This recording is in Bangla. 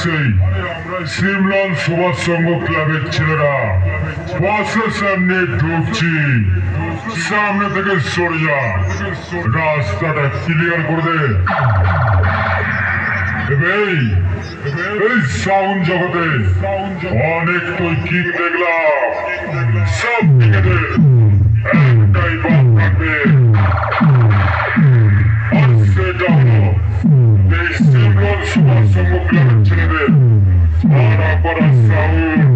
সেই সিমলান সুভাষ সংঘ ক্লাবের ছেলেরা বাসের সামনে ঢুকছি, সামনে থেকে সরে যা, রাস্তাটা ক্লিয়ার করে দে। এই সাউন্ড জগতে অনেক তুই কি দেখলাম, সব দিকে একটাই বাদ থাকবে, আর সেটা হলো এই সিমলান সুভাষ সংঘ ক্লাবের ছেলেদের সারা পাড়া সাউন্ড